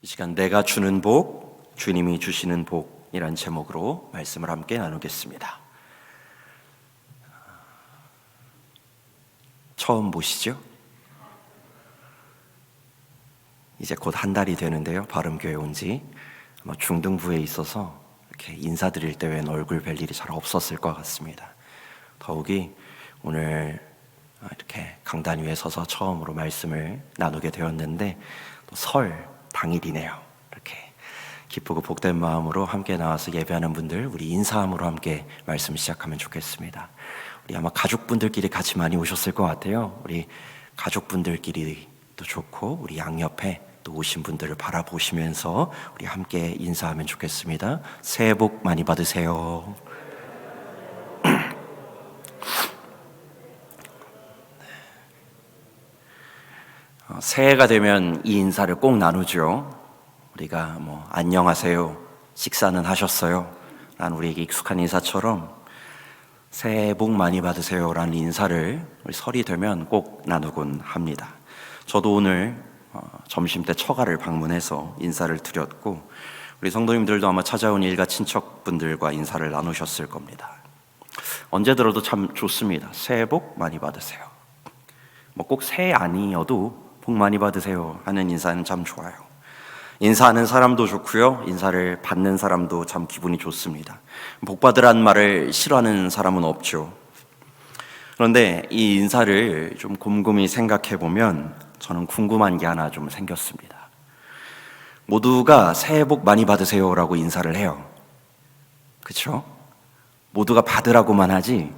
이 시간 내가 주는 복, 주님이 주시는 복이란 제목으로 말씀을 함께 나누겠습니다. 처음 보시죠? 이제 곧 한 달이 되는데요. 바름교회 온 지 아마 중등부에 있어서 이렇게 인사드릴 때 웬 얼굴 뵐 일이 잘 없었을 것 같습니다. 더욱이 오늘 이렇게 강단 위에 서서 처음으로 말씀을 나누게 되었는데 또 설 당일이네요. 이렇게 기쁘고 복된 마음으로 함께 나와서 예배하는 분들, 우리 인사함으로 함께 말씀 시작하면 좋겠습니다. 우리 아마 가족분들끼리 같이 많이 오셨을 것 같아요. 우리 가족분들끼리도 좋고 우리 양옆에 또 오신 분들을 바라보시면서 우리 함께 인사하면 좋겠습니다. 새해 복 많이 받으세요. 새해가 되면 이 인사를 꼭 나누죠. 우리가 안녕하세요, 식사는 하셨어요? 라는 우리에게 익숙한 인사처럼 새해 복 많이 받으세요 라는 인사를 우리 설이 되면 꼭 나누곤 합니다. 저도 오늘 점심때 처가를 방문해서 인사를 드렸고 우리 성도님들도 아마 찾아온 일가 친척분들과 인사를 나누셨을 겁니다. 언제 들어도 참 좋습니다. 새해 복 많이 받으세요. 꼭 새해 아니어도 복 많이 받으세요 하는 인사는 참 좋아요. 인사하는 사람도 좋고요, 인사를 받는 사람도 참 기분이 좋습니다. 복 받으라는 말을 싫어하는 사람은 없죠. 그런데 이 인사를 좀 곰곰이 생각해 보면 저는 궁금한 게 하나 좀 생겼습니다. 모두가 새해 복 많이 받으세요 라고 인사를 해요. 그렇죠? 모두가 받으라고만 하지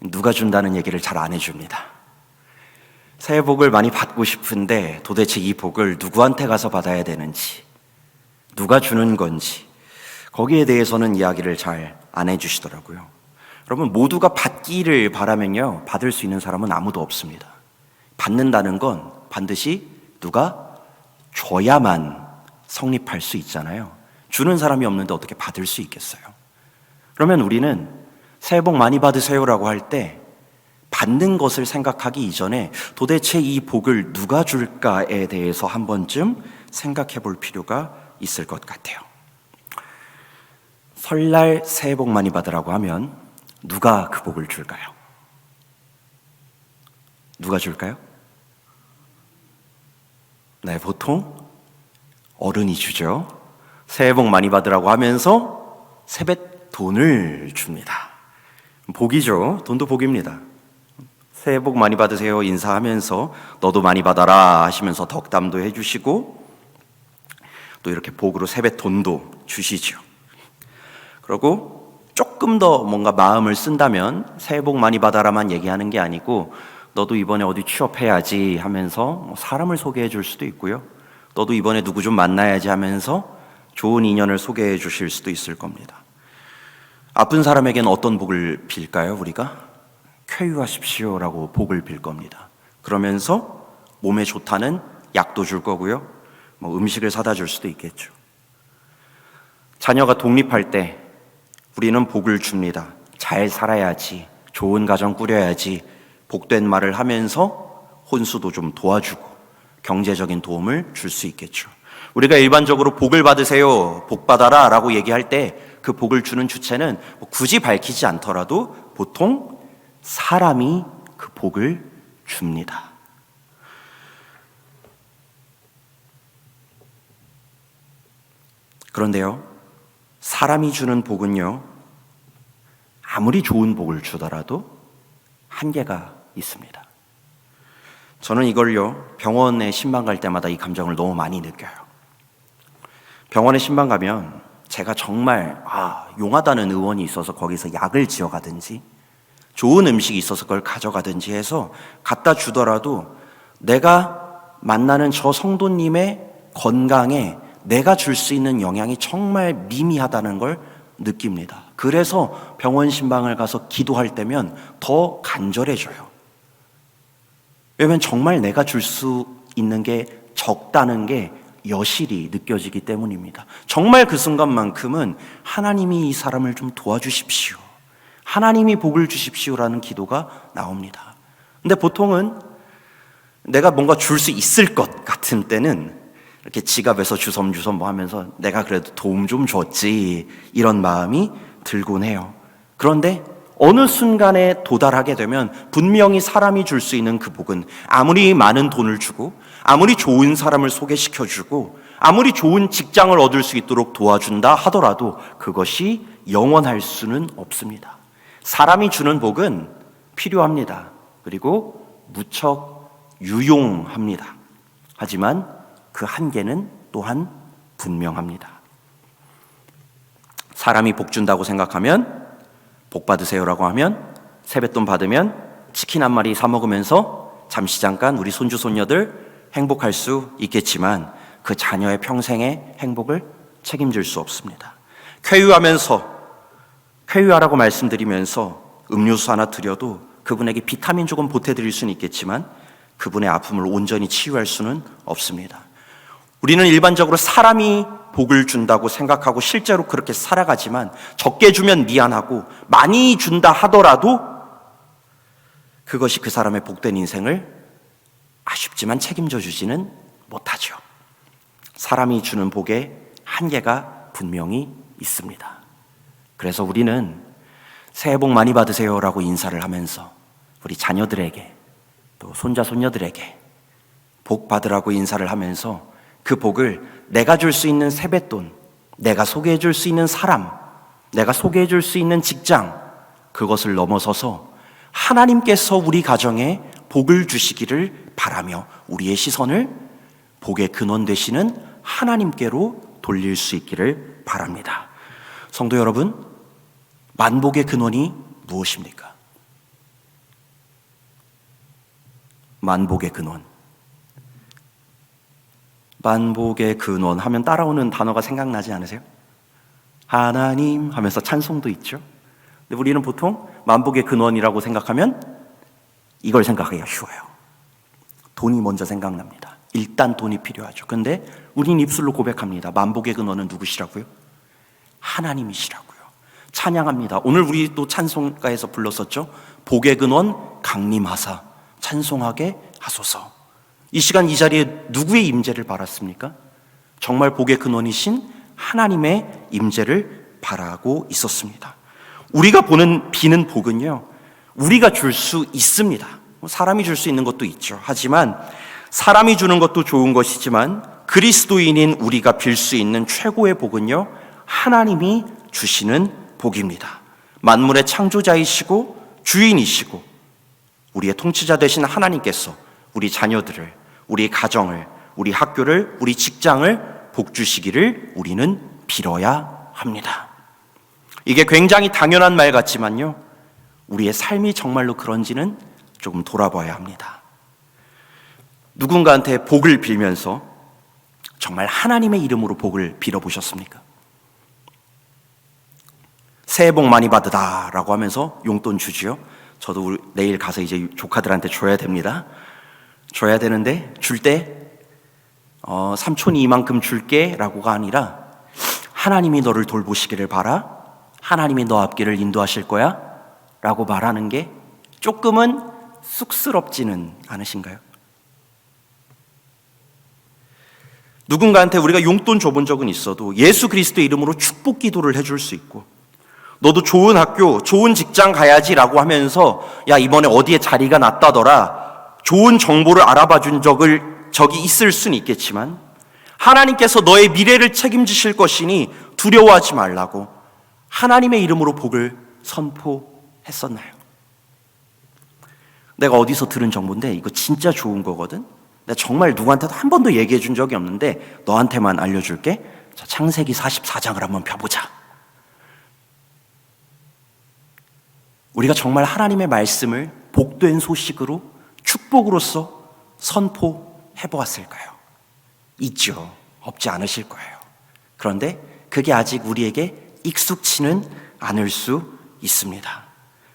누가 준다는 얘기를 잘 안 해줍니다. 새해 복을 많이 받고 싶은데 도대체 이 복을 누구한테 가서 받아야 되는지, 누가 주는 건지 거기에 대해서는 이야기를 잘 안 해주시더라고요. 여러분, 모두가 받기를 바라면요, 받을 수 있는 사람은 아무도 없습니다. 받는다는 건 반드시 누가 줘야만 성립할 수 있잖아요. 주는 사람이 없는데 어떻게 받을 수 있겠어요? 그러면 우리는 새해 복 많이 받으세요라고 할 때 받는 것을 생각하기 이전에 도대체 이 복을 누가 줄까에 대해서 한 번쯤 생각해 볼 필요가 있을 것 같아요. 설날 새해 복 많이 받으라고 하면 누가 그 복을 줄까요? 누가 줄까요? 네, 보통 어른이 주죠. 새해 복 많이 받으라고 하면서 세뱃돈을 줍니다. 복이죠. 돈도 복입니다. 새해 복 많이 받으세요 인사하면서 너도 많이 받아라 하시면서 덕담도 해주시고 또 이렇게 복으로 세뱃돈도 주시죠. 그리고 조금 더 뭔가 마음을 쓴다면 새해 복 많이 받아라만 얘기하는 게 아니고 너도 이번에 어디 취업해야지 하면서 사람을 소개해 줄 수도 있고요, 너도 이번에 누구 좀 만나야지 하면서 좋은 인연을 소개해 주실 수도 있을 겁니다. 아픈 사람에게는 어떤 복을 빌까요? 우리가 쾌유하십시오라고 복을 빌 겁니다. 그러면서 몸에 좋다는 약도 줄 거고요, 음식을 사다 줄 수도 있겠죠. 자녀가 독립할 때 우리는 복을 줍니다. 잘 살아야지, 좋은 가정 꾸려야지, 복된 말을 하면서 혼수도 좀 도와주고 경제적인 도움을 줄 수 있겠죠. 우리가 일반적으로 복을 받으세요, 복 받아라 라고 얘기할 때 그 복을 주는 주체는 굳이 밝히지 않더라도 보통 사람이 그 복을 줍니다. 그런데요, 사람이 주는 복은요, 아무리 좋은 복을 주더라도 한계가 있습니다. 저는 이걸요, 병원에 신방 갈 때마다 이 감정을 너무 많이 느껴요. 병원에 신방 가면 제가 정말 용하다는 의원이 있어서 거기서 약을 지어가든지 좋은 음식이 있어서 그걸 가져가든지 해서 갖다 주더라도 내가 만나는 저 성도님의 건강에 내가 줄 수 있는 영향이 정말 미미하다는 걸 느낍니다. 그래서 병원 신방을 가서 기도할 때면 더 간절해져요. 왜냐하면 정말 내가 줄 수 있는 게 적다는 게 여실히 느껴지기 때문입니다. 정말 그 순간만큼은 하나님이 이 사람을 좀 도와주십시오, 하나님이 복을 주십시오라는 기도가 나옵니다. 근데 보통은 내가 뭔가 줄 수 있을 것 같은 때는 이렇게 지갑에서 주섬주섬 뭐 하면서 내가 그래도 도움 좀 줬지, 이런 마음이 들곤 해요. 그런데 어느 순간에 도달하게 되면 분명히 사람이 줄 수 있는 그 복은 아무리 많은 돈을 주고 아무리 좋은 사람을 소개시켜주고 아무리 좋은 직장을 얻을 수 있도록 도와준다 하더라도 그것이 영원할 수는 없습니다. 사람이 주는 복은 필요합니다. 그리고 무척 유용합니다. 하지만 그 한계는 또한 분명합니다. 사람이 복 준다고 생각하면, 복 받으세요라고 하면, 세뱃돈 받으면 치킨 한 마리 사 먹으면서 잠시 잠깐 우리 손주 손녀들 행복할 수 있겠지만 그 자녀의 평생의 행복을 책임질 수 없습니다. 쾌유하라고 말씀드리면서 음료수 하나 드려도 그분에게 비타민 조금 보태드릴 수는 있겠지만 그분의 아픔을 온전히 치유할 수는 없습니다. 우리는 일반적으로 사람이 복을 준다고 생각하고 실제로 그렇게 살아가지만 적게 주면 미안하고 많이 준다 하더라도 그것이 그 사람의 복된 인생을 아쉽지만 책임져 주지는 못하죠. 사람이 주는 복에 한계가 분명히 있습니다. 그래서 우리는 새해 복 많이 받으세요라고 인사를 하면서 우리 자녀들에게 또 손자 손녀들에게 복 받으라고 인사를 하면서 그 복을 내가 줄 수 있는 세뱃돈, 내가 소개해 줄 수 있는 사람, 내가 소개해 줄 수 있는 직장, 그것을 넘어서서 하나님께서 우리 가정에 복을 주시기를 바라며 우리의 시선을 복의 근원 되시는 하나님께로 돌릴 수 있기를 바랍니다. 성도 여러분, 만복의 근원이 무엇입니까? 만복의 근원. 만복의 근원 하면 따라오는 단어가 생각나지 않으세요? 하나님 하면서 찬송도 있죠. 근데 우리는 보통 만복의 근원이라고 생각하면 이걸 생각하기가 쉬워요. 돈이 먼저 생각납니다. 일단 돈이 필요하죠. 근데 우린 입술로 고백합니다. 만복의 근원은 누구시라고요? 하나님이시라고요. 찬양합니다. 오늘 우리 또 찬송가에서 불렀었죠. 복의 근원 강림하사 찬송하게 하소서. 이 시간 이 자리에 누구의 임재를 바랐습니까? 정말 복의 근원이신 하나님의 임재를 바라고 있었습니다. 우리가 비는 복은요, 우리가 줄 수 있습니다. 사람이 줄 수 있는 것도 있죠. 하지만 사람이 주는 것도 좋은 것이지만 그리스도인인 우리가 빌 수 있는 최고의 복은요, 하나님이 주시는 복입니다. 만물의 창조자이시고 주인이시고 우리의 통치자 되신 하나님께서 우리 자녀들을, 우리 가정을, 우리 학교를, 우리 직장을 복 주시기를 우리는 빌어야 합니다. 이게 굉장히 당연한 말 같지만요, 우리의 삶이 정말로 그런지는 조금 돌아봐야 합니다. 누군가한테 복을 빌면서 정말 하나님의 이름으로 복을 빌어보셨습니까? 새해 복 많이 받으다 라고 하면서 용돈 주지요. 저도 내일 가서 이제 조카들한테 줘야 됩니다. 줘야 되는데 줄 때 삼촌이 이만큼 줄게 라고가 아니라 하나님이 너를 돌보시기를 바라, 하나님이 너 앞길을 인도하실 거야 라고 말하는 게 조금은 쑥스럽지는 않으신가요? 누군가한테 우리가 용돈 줘본 적은 있어도 예수 그리스도의 이름으로 축복 기도를 해줄 수 있고, 너도 좋은 학교, 좋은 직장 가야지 라고 하면서 야 이번에 어디에 자리가 났다더라 좋은 정보를 알아봐 준 적이 있을 수는 있겠지만 하나님께서 너의 미래를 책임지실 것이니 두려워하지 말라고 하나님의 이름으로 복을 선포했었나요? 내가 어디서 들은 정보인데 이거 진짜 좋은 거거든. 내가 정말 누구한테도 한 번도 얘기해 준 적이 없는데 너한테만 알려줄게. 자, 창세기 44장을 한번 펴보자. 우리가 정말 하나님의 말씀을 복된 소식으로 축복으로서 선포해 보았을까요? 있죠. 없지 않으실 거예요. 그런데 그게 아직 우리에게 익숙치는 않을 수 있습니다.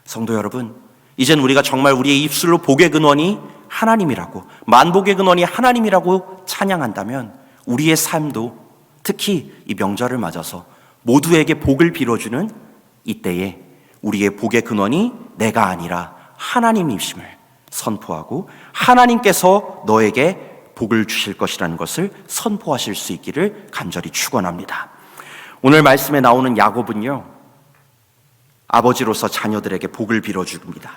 성도 여러분, 이젠 우리가 정말 우리의 입술로 복의 근원이 하나님이라고, 만복의 근원이 하나님이라고 찬양한다면 우리의 삶도 특히 이 명절을 맞아서 모두에게 복을 빌어주는 이때에 우리의 복의 근원이 내가 아니라 하나님이심을 선포하고 하나님께서 너에게 복을 주실 것이라는 것을 선포하실 수 있기를 간절히 축원합니다. 오늘 말씀에 나오는 야곱은요, 아버지로서 자녀들에게 복을 빌어줍니다.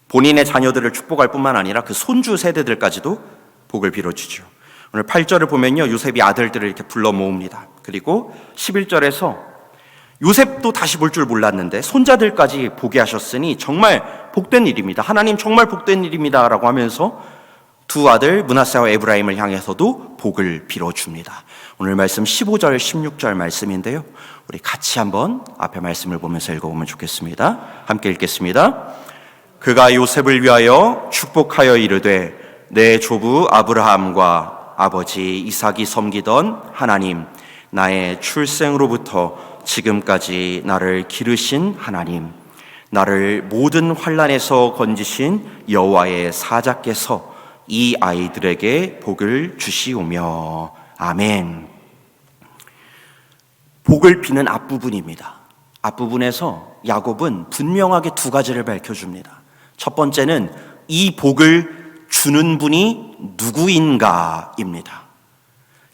본인의 자녀들을 축복할 뿐만 아니라 그 손주 세대들까지도 복을 빌어주죠. 오늘 8절을 보면요, 요셉이 아들들을 이렇게 불러 모읍니다. 그리고 11절에서 요셉도 다시 볼 줄 몰랐는데 손자들까지 보게 하셨으니 정말 복된 일입니다. 하나님 정말 복된 일입니다 라고 하면서 두 아들 므낫세와 에브라임을 향해서도 복을 빌어줍니다. 오늘 말씀 15절 16절 말씀인데요, 우리 같이 한번 앞에 말씀을 보면서 읽어보면 좋겠습니다. 함께 읽겠습니다. 그가 요셉을 위하여 축복하여 이르되 내 조부 아브라함과 아버지 이삭이 섬기던 하나님, 나의 출생으로부터 지금까지 나를 기르신 하나님, 나를 모든 환난에서 건지신 여호와의 사자께서 이 아이들에게 복을 주시오며. 아멘. 복을 비는 앞부분입니다. 앞부분에서 야곱은 분명하게 두 가지를 밝혀줍니다. 첫 번째는 이 복을 주는 분이 누구인가입니다.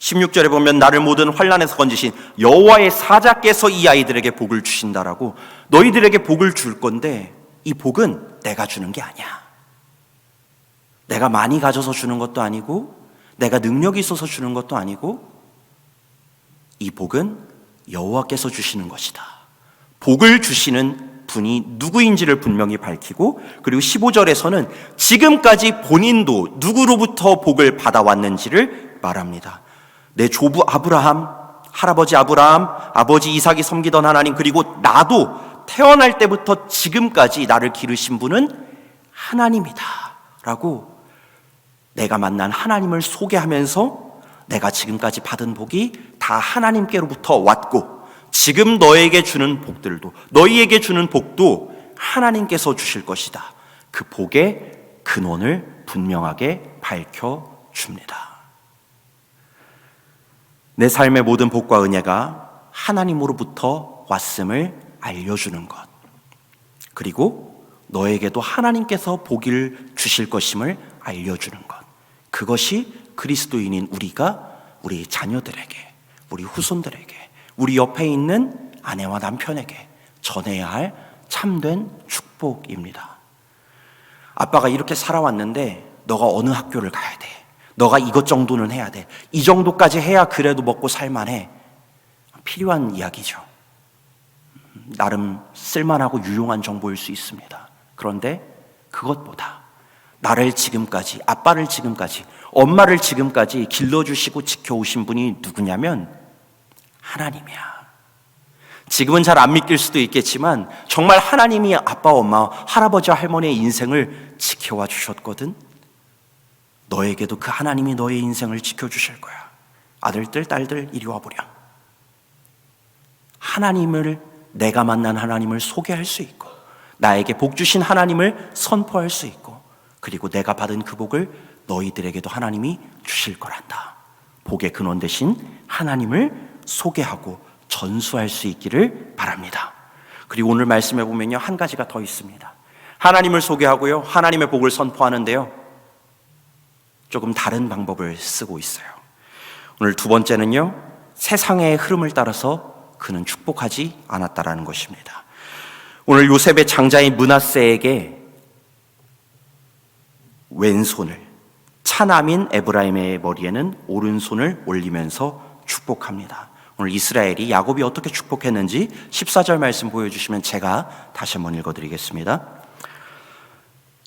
16절에 보면 나를 모든 환난에서 건지신 여호와의 사자께서 이 아이들에게 복을 주신다라고, 너희들에게 복을 줄 건데 이 복은 내가 주는 게 아니야. 내가 많이 가져서 주는 것도 아니고 내가 능력이 있어서 주는 것도 아니고 이 복은 여호와께서 주시는 것이다. 복을 주시는 분이 누구인지를 분명히 밝히고, 그리고 15절에서는 지금까지 본인도 누구로부터 복을 받아왔는지를 말합니다. 내 조부 아브라함, 할아버지 아브라함, 아버지 이삭이 섬기던 하나님, 그리고 나도 태어날 때부터 지금까지 나를 기르신 분은 하나님이다 라고 내가 만난 하나님을 소개하면서 내가 지금까지 받은 복이 다 하나님께로부터 왔고 지금 너에게 주는 복들도, 너희에게 주는 복도 하나님께서 주실 것이다. 그 복의 근원을 분명하게 밝혀줍니다. 내 삶의 모든 복과 은혜가 하나님으로부터 왔음을 알려주는 것, 그리고 너에게도 하나님께서 복을 주실 것임을 알려주는 것, 그것이 그리스도인인 우리가 우리 자녀들에게, 우리 후손들에게, 우리 옆에 있는 아내와 남편에게 전해야 할 참된 축복입니다. 아빠가 이렇게 살아왔는데 너가 어느 학교를 가야 돼, 너가 이것 정도는 해야 돼, 이 정도까지 해야 그래도 먹고 살만해, 필요한 이야기죠. 나름 쓸만하고 유용한 정보일 수 있습니다. 그런데 그것보다 나를 지금까지, 아빠를 지금까지, 엄마를 지금까지 길러주시고 지켜오신 분이 누구냐면 하나님이야. 지금은 잘 안 믿길 수도 있겠지만 정말 하나님이 아빠, 엄마, 할아버지, 할머니의 인생을 지켜와 주셨거든. 너에게도 그 하나님이 너의 인생을 지켜주실 거야. 아들들, 딸들, 이리 와보렴. 하나님을, 내가 만난 하나님을 소개할 수 있고 나에게 복 주신 하나님을 선포할 수 있고, 그리고 내가 받은 그 복을 너희들에게도 하나님이 주실 거란다. 복의 근원 되신 하나님을 소개하고 전수할 수 있기를 바랍니다. 그리고 오늘 말씀해 보면요, 한 가지가 더 있습니다. 하나님을 소개하고요, 하나님의 복을 선포하는데요, 조금 다른 방법을 쓰고 있어요. 오늘 두 번째는요, 세상의 흐름을 따라서 그는 축복하지 않았다라는 것입니다. 오늘 요셉의 장자인 므낫세에게 왼손을, 차남인 에브라임의 머리에는 오른손을 올리면서 축복합니다. 오늘 이스라엘이 야곱이 어떻게 축복했는지 14절 말씀 보여주시면 제가 다시 한번 읽어드리겠습니다.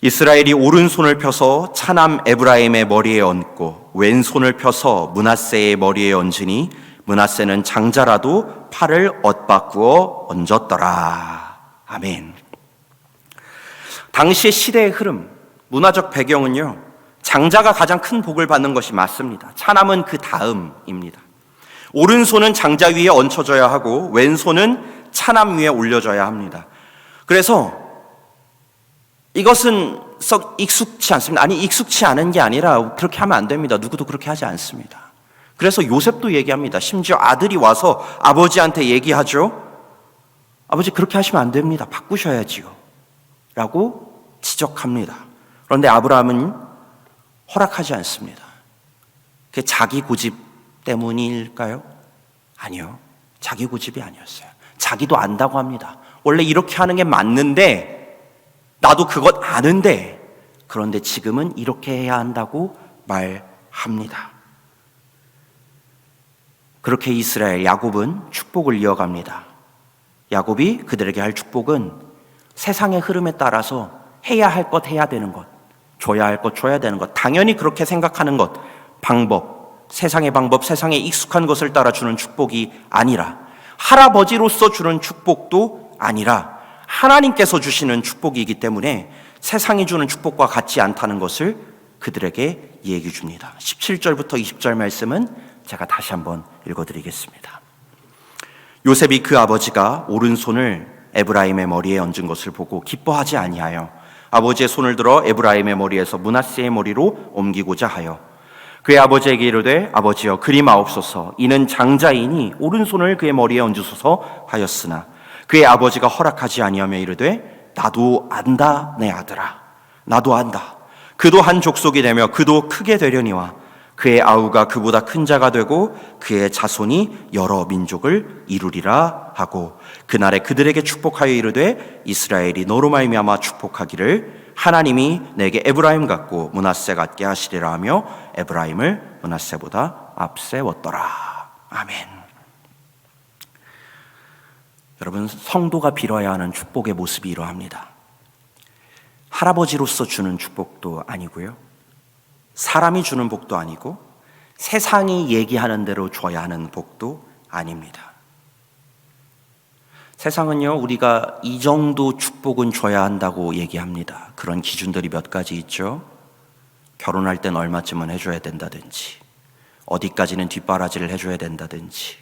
이스라엘이 오른손을 펴서 차남 에브라임의 머리에 얹고 왼손을 펴서 므낫세의 머리에 얹으니 므낫세는 장자라도 팔을 엇바꾸어 얹었더라. 아멘. 당시의 시대의 흐름, 문화적 배경은요, 장자가 가장 큰 복을 받는 것이 맞습니다. 차남은 그 다음입니다. 오른손은 장자 위에 얹혀져야 하고 왼손은 차남 위에 올려져야 합니다. 그래서 이것은 썩 익숙치 않습니다. 아니, 익숙치 않은 게 아니라 그렇게 하면 안 됩니다. 누구도 그렇게 하지 않습니다. 그래서 요셉도 얘기합니다. 심지어 아들이 와서 아버지한테 얘기하죠. 아버지, 그렇게 하시면 안 됩니다. 바꾸셔야지요 라고 지적합니다. 그런데 아브라함은 허락하지 않습니다. 그게 자기 고집 때문일까요? 아니요. 자기 고집이 아니었어요. 자기도 안다고 합니다. 원래 이렇게 하는 게 맞는데, 나도 그것 아는데, 그런데 지금은 이렇게 해야 한다고 말합니다. 그렇게 이스라엘 야곱은 축복을 이어갑니다. 야곱이 그들에게 할 축복은 세상의 흐름에 따라서 해야 할 것 해야 되는 것, 줘야 할 것 줘야 되는 것, 당연히 그렇게 생각하는 것, 방법, 세상의 방법, 세상에 익숙한 것을 따라 주는 축복이 아니라, 할아버지로서 주는 축복도 아니라 하나님께서 주시는 축복이기 때문에 세상이 주는 축복과 같지 않다는 것을 그들에게 얘기해 줍니다. 17절부터 20절 말씀은 제가 다시 한번 읽어드리겠습니다. 요셉이 그 아버지가 오른손을 에브라임의 머리에 얹은 것을 보고 기뻐하지 아니하여 아버지의 손을 들어 에브라임의 머리에서 므낫세의 머리로 옮기고자 하여 그의 아버지에게 이르되 아버지여 그리 마옵소서 이는 장자이니 오른손을 그의 머리에 얹으소서 하였으나 그의 아버지가 허락하지 아니하며 이르되 나도 안다 내 아들아 나도 안다 그도 한 족속이 되며 그도 크게 되려니와 그의 아우가 그보다 큰 자가 되고 그의 자손이 여러 민족을 이루리라 하고 그날에 그들에게 축복하여 이르되 이스라엘이 너로 말미암아 축복하기를 하나님이 내게 에브라임 같고 므낫세 같게 하시리라 하며 에브라임을 므낫세보다 앞세웠더라. 아멘. 여러분, 성도가 빌어야 하는 축복의 모습이 이러합니다. 할아버지로서 주는 축복도 아니고요, 사람이 주는 복도 아니고 세상이 얘기하는 대로 줘야 하는 복도 아닙니다. 세상은요, 우리가 이 정도 축복은 줘야 한다고 얘기합니다. 그런 기준들이 몇 가지 있죠. 결혼할 땐 얼마쯤은 해줘야 된다든지, 어디까지는 뒷바라지를 해줘야 된다든지,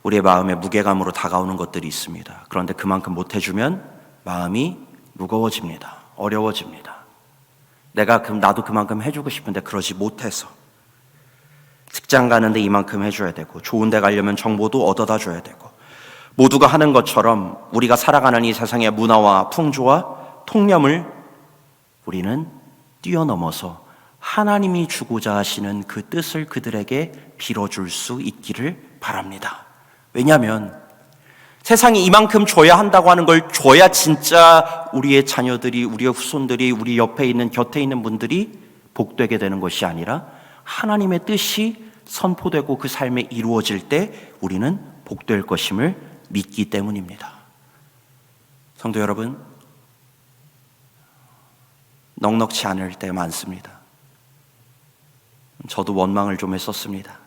우리의 마음에 무게감으로 다가오는 것들이 있습니다. 그런데 그만큼 못 해주면 마음이 무거워집니다. 어려워집니다. 나도 그만큼 해주고 싶은데 그러지 못해서, 직장 가는데 이만큼 해줘야 되고, 좋은 데 가려면 정보도 얻어다 줘야 되고, 모두가 하는 것처럼 우리가 살아가는 이 세상의 문화와 풍조와 통념을 우리는 뛰어넘어서 하나님이 주고자 하시는 그 뜻을 그들에게 빌어줄 수 있기를 바랍니다. 왜냐하면 세상이 이만큼 줘야 한다고 하는 걸 줘야 진짜 우리의 자녀들이, 우리의 후손들이, 우리 옆에 있는, 곁에 있는 분들이 복되게 되는 것이 아니라 하나님의 뜻이 선포되고 그 삶에 이루어질 때 우리는 복될 것임을 믿기 때문입니다. 성도 여러분, 넉넉지 않을 때 많습니다. 저도 원망을 좀 했었습니다.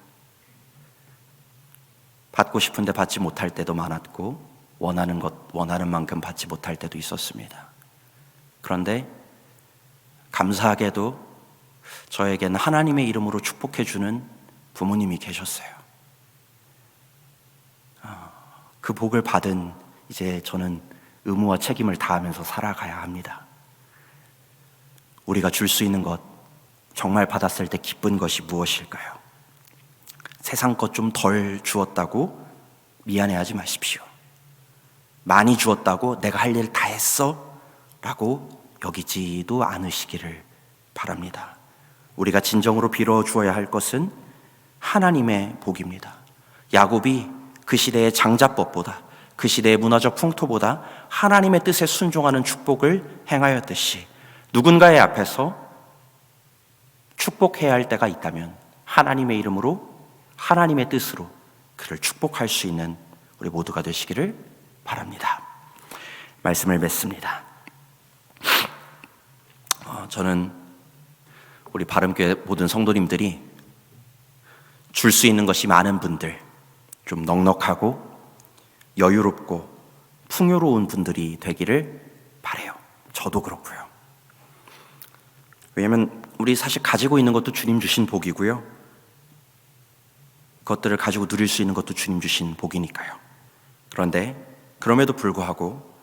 받고 싶은데 받지 못할 때도 많았고, 원하는 만큼 받지 못할 때도 있었습니다. 그런데 감사하게도 저에게는 하나님의 이름으로 축복해 주는 부모님이 계셨어요. 그 복을 받은 이제 저는 의무와 책임을 다하면서 살아가야 합니다. 우리가 줄 수 있는 것, 정말 받았을 때 기쁜 것이 무엇일까요? 세상 것 좀 덜 주었다고 미안해하지 마십시오. 많이 주었다고 내가 할 일 다 했어? 라고 여기지도 않으시기를 바랍니다. 우리가 진정으로 빌어주어야 할 것은 하나님의 복입니다. 야곱이 그 시대의 장자법보다, 그 시대의 문화적 풍토보다 하나님의 뜻에 순종하는 축복을 행하였듯이 누군가의 앞에서 축복해야 할 때가 있다면 하나님의 이름으로, 하나님의 뜻으로 그를 축복할 수 있는 우리 모두가 되시기를 바랍니다. 말씀을 맺습니다. 저는 우리 바름교회 모든 성도님들이 줄 수 있는 것이 많은 분들, 좀 넉넉하고 여유롭고 풍요로운 분들이 되기를 바라요. 저도 그렇고요. 왜냐하면 우리 사실 가지고 있는 것도 주님 주신 복이고요, 그것들을 가지고 누릴 수 있는 것도 주님 주신 복이니까요. 그런데 그럼에도 불구하고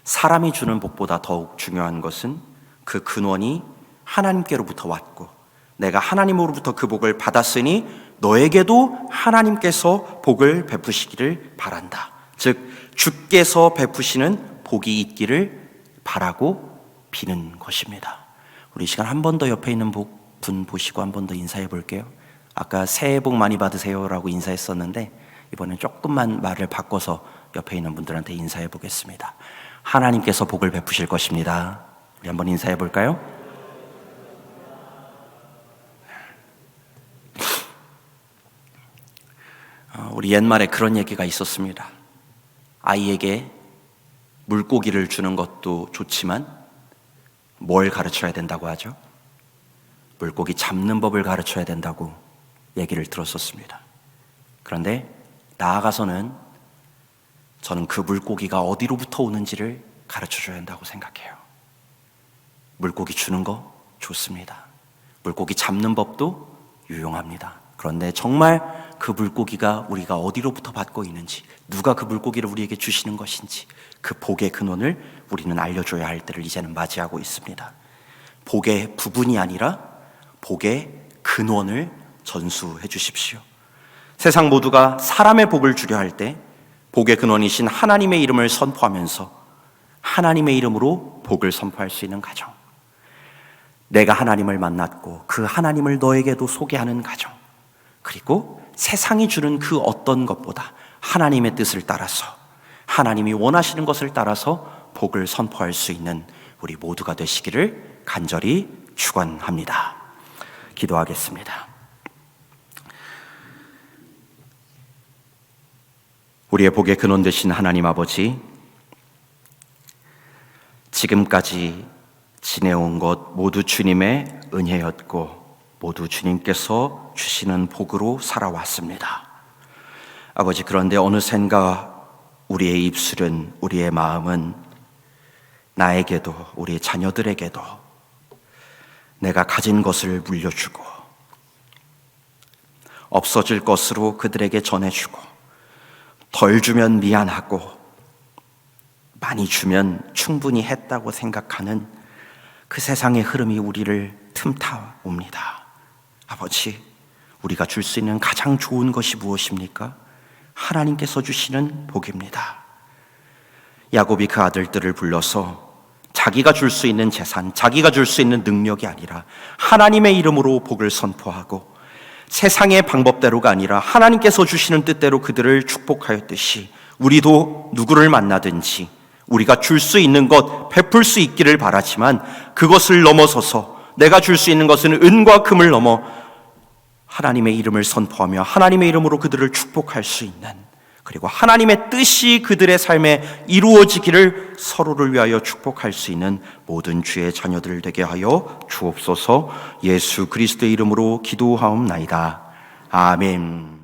사람이 주는 복보다 더욱 중요한 것은 그 근원이 하나님께로부터 왔고, 내가 하나님으로부터 그 복을 받았으니 너에게도 하나님께서 복을 베푸시기를 바란다. 즉 주께서 베푸시는 복이 있기를 바라고 비는 것입니다. 우리 이 시간 한 번 더 옆에 있는 분 보시고 한 번 더 인사해 볼게요. 아까 새해 복 많이 받으세요라고 인사했었는데 이번엔 조금만 말을 바꿔서 옆에 있는 분들한테 인사해 보겠습니다. 하나님께서 복을 베푸실 것입니다. 우리 한번 인사해 볼까요? 우리 옛말에 그런 얘기가 있었습니다. 아이에게 물고기를 주는 것도 좋지만 뭘 가르쳐야 된다고 하죠? 물고기 잡는 법을 가르쳐야 된다고 얘기를 들었었습니다. 그런데 나아가서는 저는 그 물고기가 어디로부터 오는지를 가르쳐줘야 한다고 생각해요. 물고기 주는 거 좋습니다. 물고기 잡는 법도 유용합니다. 그런데 정말 그 물고기가 우리가 어디로부터 받고 있는지, 누가 그 물고기를 우리에게 주시는 것인지, 그 복의 근원을 우리는 알려줘야 할 때를 이제는 맞이하고 있습니다. 복의 부분이 아니라 복의 근원을 전수해 주십시오. 세상 모두가 사람의 복을 주려 할 때 복의 근원이신 하나님의 이름을 선포하면서 하나님의 이름으로 복을 선포할 수 있는 가정, 내가 하나님을 만났고 그 하나님을 너에게도 소개하는 가정, 그리고 세상이 주는 그 어떤 것보다 하나님의 뜻을 따라서, 하나님이 원하시는 것을 따라서 복을 선포할 수 있는 우리 모두가 되시기를 간절히 축원합니다. 기도하겠습니다. 우리의 복의 근원 되신 하나님 아버지, 지금까지 지내온 것 모두 주님의 은혜였고 모두 주님께서 주시는 복으로 살아왔습니다. 아버지, 그런데 어느샌가 우리의 입술은, 우리의 마음은 나에게도 우리 자녀들에게도 내가 가진 것을 물려주고 없어질 것으로 그들에게 전해주고, 덜 주면 미안하고 많이 주면 충분히 했다고 생각하는 그 세상의 흐름이 우리를 틈타옵니다. 아버지, 우리가 줄 수 있는 가장 좋은 것이 무엇입니까? 하나님께서 주시는 복입니다. 야곱이 그 아들들을 불러서 자기가 줄 수 있는 재산, 자기가 줄 수 있는 능력이 아니라 하나님의 이름으로 복을 선포하고 세상의 방법대로가 아니라 하나님께서 주시는 뜻대로 그들을 축복하였듯이 우리도 누구를 만나든지 우리가 줄 수 있는 것 베풀 수 있기를 바라지만, 그것을 넘어서서 내가 줄 수 있는 것은 은과 금을 넘어 하나님의 이름을 선포하며 하나님의 이름으로 그들을 축복할 수 있는, 그리고 하나님의 뜻이 그들의 삶에 이루어지기를 서로를 위하여 축복할 수 있는 모든 주의 자녀들 되게 하여 주옵소서. 예수 그리스도의 이름으로 기도하옵나이다. 아멘.